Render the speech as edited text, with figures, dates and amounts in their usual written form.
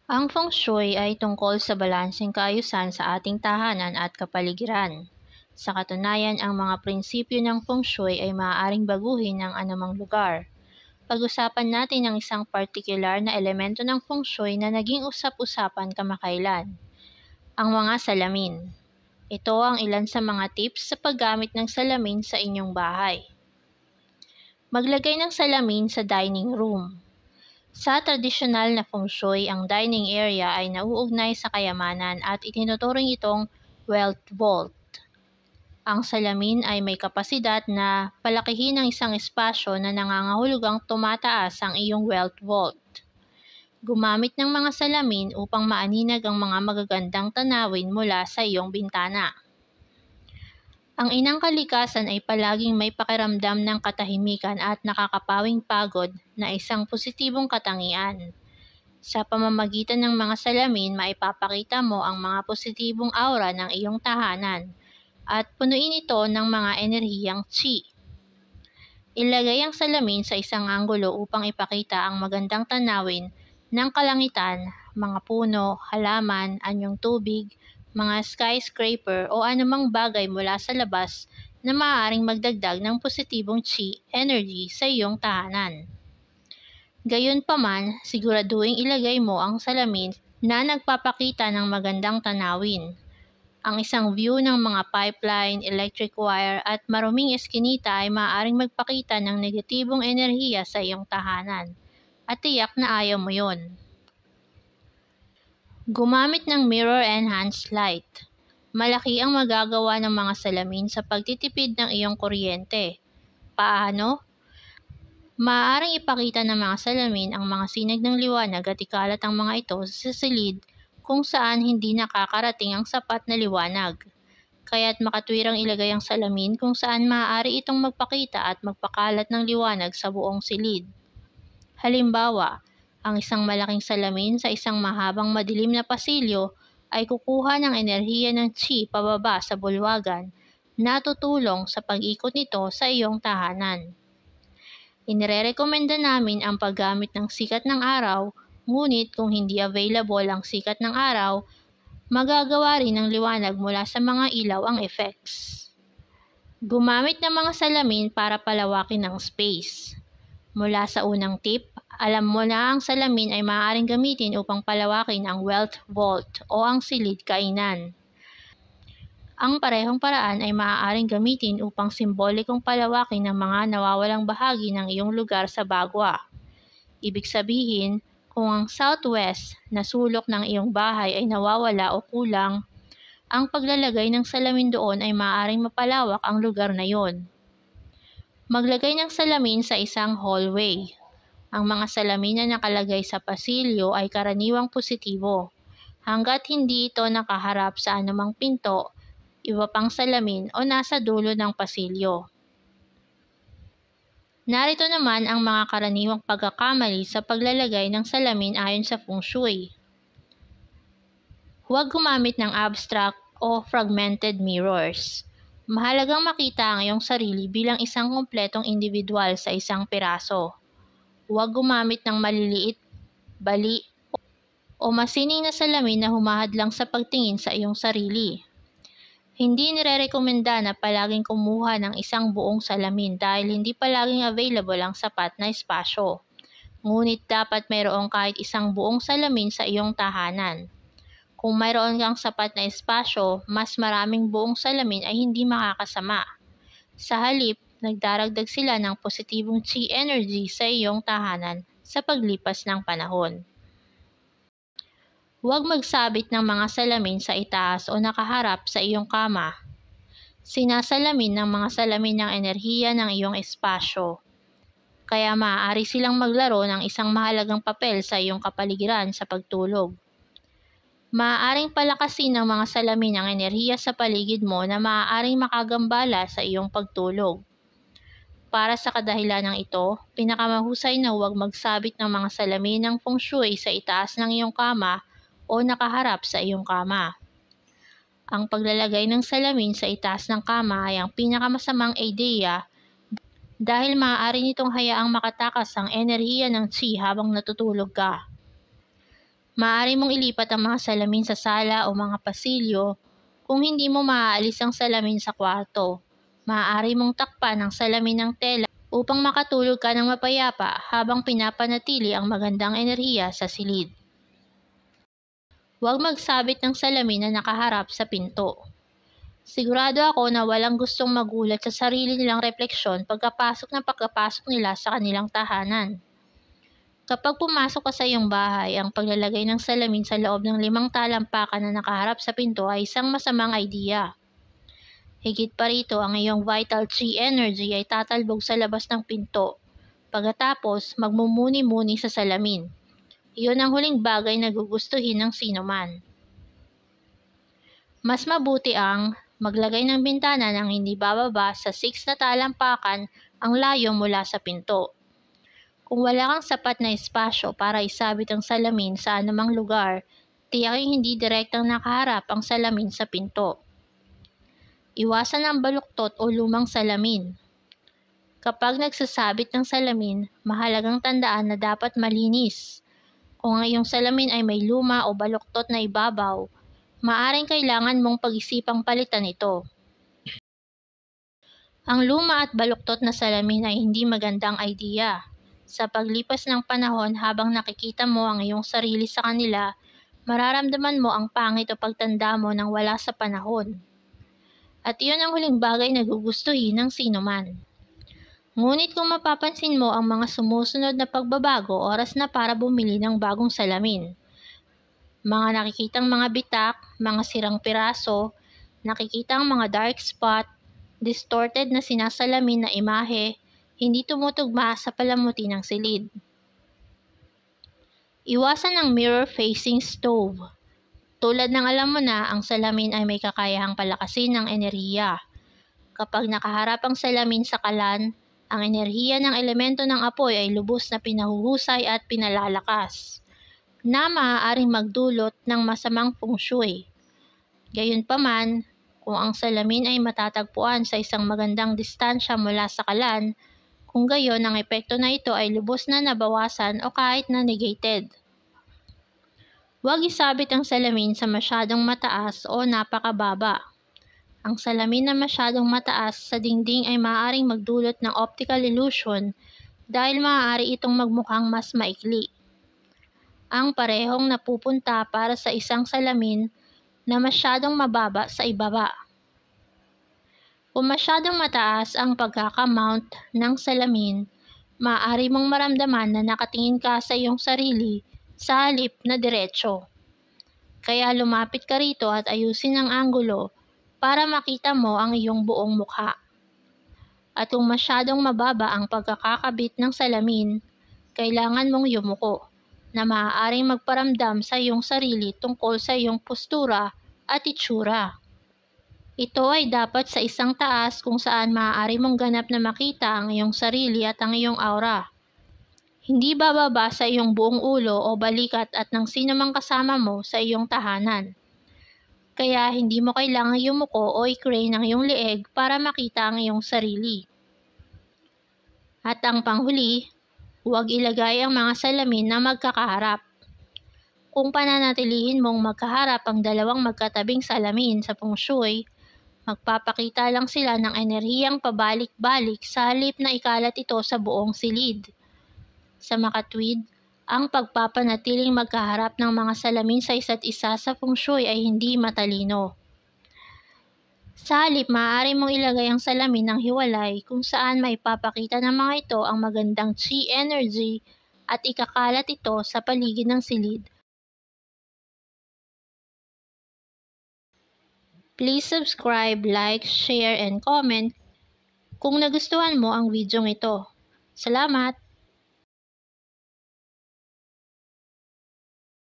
Ang feng shui ay tungkol sa balanseng kaayusan sa ating tahanan at kapaligiran. Sa katunayan, ang mga prinsipyo ng feng shui ay maaaring baguhin ng anumang lugar. Pag-usapan natin ang isang partikular na elemento ng feng shui na naging usap-usapan kamakailan, ang mga salamin. Ito ang ilan sa mga tips sa paggamit ng salamin sa inyong bahay. Maglagay ng salamin sa dining room. Sa tradisyonal na feng shui, ang dining area ay nauugnay sa kayamanan at itinuturing itong wealth vault. Ang salamin ay may kapasidad na palakihin ang isang espasyo na nangangahulugang tumataas ang iyong wealth vault. Gumamit ng mga salamin upang maaninag ang mga magagandang tanawin mula sa iyong bintana. Ang inang kalikasan ay palaging may pakiramdam ng katahimikan at nakakapawing pagod na isang positibong katangian. Sa pamamagitan ng mga salamin, maipapakita mo ang mga positibong aura ng iyong tahanan at punuin ito ng mga enerhiyang qi. Ilagay ang salamin sa isang anggulo upang ipakita ang magandang tanawin ng kalangitan, mga puno, halaman, anyong tubig, mga skyscraper o anumang bagay mula sa labas na maaaring magdagdag ng positibong qi energy sa iyong tahanan. Gayunpaman, siguraduhing ilagay mo ang salamin na nagpapakita ng magandang tanawin. Ang isang view ng mga pipeline, electric wire at maruming eskinita ay maaaring magpakita ng negatibong enerhiya sa iyong tahanan. At tiyak na ayaw mo yon. Gumamit ng mirror-enhanced light. Malaki ang magagawa ng mga salamin sa pagtitipid ng iyong kuryente. Paano? Maaaring ipakita ng mga salamin ang mga sinag ng liwanag at ikalat ang mga ito sa silid kung saan hindi nakakarating ang sapat na liwanag. Kaya't makatwirang ilagay ang salamin kung saan maaari itong magpakita at magpakalat ng liwanag sa buong silid. Halimbawa, ang isang malaking salamin sa isang mahabang madilim na pasilyo ay kukuha ng enerhiya ng qi pababa sa bulwagan na tutulong sa pag-ikot nito sa iyong tahanan. Inirerekomenda namin ang paggamit ng sikat ng araw, ngunit kung hindi available ang sikat ng araw, magagawa rin ng liwanag mula sa mga ilaw ang effects. Gumamit ng mga salamin para palawakin ang space. Mula sa unang tip, alam mo na ang salamin ay maaaring gamitin upang palawakin ang wealth vault o ang silid kainan. Ang parehong paraan ay maaaring gamitin upang simbolikong palawakin ang mga nawawalang bahagi ng iyong lugar sa bagwa. Ibig sabihin, kung ang southwest na sulok ng iyong bahay ay nawawala o kulang, ang paglalagay ng salamin doon ay maaaring mapalawak ang lugar na iyon. Maglagay ng salamin sa isang hallway. Ang mga salamin na nakalagay sa pasilyo ay karaniwang positibo. Hanggat hindi ito nakaharap sa anumang pinto, iba pang salamin o nasa dulo ng pasilyo. Narito naman ang mga karaniwang pagkakamali sa paglalagay ng salamin ayon sa feng shui. Huwag gumamit ng abstract o fragmented mirrors. Mahalagang makita ang iyong sarili bilang isang kumpletong individual sa isang piraso. Huwag gumamit ng maliliit, bali, o masining na salamin na humahadlang sa pagtingin sa iyong sarili. Hindi nirerekomenda na palaging kumuha ng isang buong salamin dahil hindi palaging available ang sapat na espasyo. Ngunit dapat mayroong kahit isang buong salamin sa iyong tahanan. Kung mayroon kang sapat na espasyo, mas maraming buong salamin ay hindi makakasama. Sa halip, nagdaragdag sila ng positibong qi energy sa iyong tahanan sa paglipas ng panahon. Huwag magsabit ng mga salamin sa itaas o nakaharap sa iyong kama. Sinasalamin ng mga salamin ng enerhiya ng iyong espasyo. Kaya maaari silang maglaro ng isang mahalagang papel sa iyong kapaligiran sa pagtulog. Maaaring palakasin ng mga salamin ang enerhiya sa paligid mo na maaaring makagambala sa iyong pagtulog. Para sa kadahilanang ito, pinakamahusay na huwag magsabit ng mga salamin ng feng shui sa itaas ng iyong kama o nakaharap sa iyong kama. Ang paglalagay ng salamin sa itaas ng kama ay ang pinakamasamang ideya dahil maaari nitong hayaang makatakas ang enerhiya ng qi habang natutulog ka. Maaari mong ilipat ang mga salamin sa sala o mga pasilyo kung hindi mo maaalis ang salamin sa kwarto. Maaari mong takpan ang salamin ng tela upang makatulog ka ng mapayapa habang pinapanatili ang magandang enerhiya sa silid. Huwag magsabit ng salamin na nakaharap sa pinto. Sigurado ako na walang gustong magulat sa sarili nilang refleksyon pagkapasok nila sa kanilang tahanan. Kapag pumasok ka sa iyong bahay, ang paglalagay ng salamin sa loob ng 5 talampakan na nakaharap sa pinto ay isang masamang idea. Higit pa rito, ang iyong vital chi energy ay tatalbog sa labas ng pinto. Pagkatapos, magmumuni-muni sa salamin. Iyon ang huling bagay na gugustuhin ng sinuman. Mas mabuti ang maglagay ng bintana ng hindi bababa sa 6 na talampakan ang layo mula sa pinto. Kung wala kang sapat na espasyo para isabit ang salamin sa anumang lugar, tiyaking hindi direktang nakaharap ang salamin sa pinto. Iwasan ang baluktot o lumang salamin. Kapag nagsasabit ng salamin, mahalagang tandaan na dapat malinis. Kung ang iyong salamin ay may luma o baluktot na ibabaw, maaring kailangan mong pag-isipang palitan ito. Ang luma at baluktot na salamin ay hindi magandang idea. Sa paglipas ng panahon habang nakikita mo ang iyong sarili sa kanila, mararamdaman mo ang pangit o pagtanda mo nang wala sa panahon. At iyon ang huling bagay na gugustuhin ng sinuman. Ngunit kung mapapansin mo ang mga sumusunod na pagbabago, oras na para bumili ng bagong salamin. Mga nakikitang mga bitak, mga sirang piraso, nakikitang mga dark spot, distorted na sinasalamin na imahe, hindi tumutugma sa palamuti ng silid. Iwasan ang mirror-facing stove. Tulad ng alam mo na, ang salamin ay may kakayahang palakasin ng enerhiya. Kapag nakaharap ang salamin sa kalan, ang enerhiya ng elemento ng apoy ay lubos na pinahuhusay at pinalalakas, na maaaring magdulot ng masamang feng shui. Gayunpaman, kung ang salamin ay matatagpuan sa isang magandang distansya mula sa kalan, kung gayon ang epekto na ito ay lubos na nabawasan o kahit na negated. Huwag isabit ang salamin sa masyadong mataas o napakababa. Ang salamin na masyadong mataas sa dingding ay maaaring magdulot ng optical illusion dahil maaari itong magmukhang mas maikli. Ang parehong napupunta para sa isang salamin na masyadong mababa sa ibaba. Kung masyadong mataas ang pagkakamount ng salamin, maaari mong maramdaman na nakatingin ka sa iyong sarili sa halip na diretso. Kaya lumapit ka rito at ayusin ang anggulo para makita mo ang iyong buong mukha. At kung masyadong mababa ang pagkakakabit ng salamin, kailangan mong yumuko na maaaring magparamdam sa iyong sarili tungkol sa iyong postura at itsura. Ito ay dapat sa isang taas kung saan maaari mong ganap na makita ang iyong sarili at ang iyong aura. Hindi bababa sa iyong buong ulo o balikat at ng sino mang kasama mo sa iyong tahanan. Kaya hindi mo kailangang yumuko o i-crane ang iyong leeg para makita ang iyong sarili. At ang panghuli, huwag ilagay ang mga salamin na magkakaharap. Kung pananatilihin mong magkaharap ang dalawang magkatabing salamin sa feng shui, magpapakita lang sila ng enerhiyang pabalik-balik sa halip na ikalat ito sa buong silid. Sa makatwid, ang pagpapanatiling magkaharap ng mga salamin sa isa't isa sa feng shui ay hindi matalino. Sa halip, maaari mong ilagay ang salamin ng hiwalay kung saan maipapakita ng mga ito ang magandang chi energy at ikakalat ito sa paligid ng silid. Please subscribe, like, share, and comment kung nagustuhan mo ang videong ito. Salamat!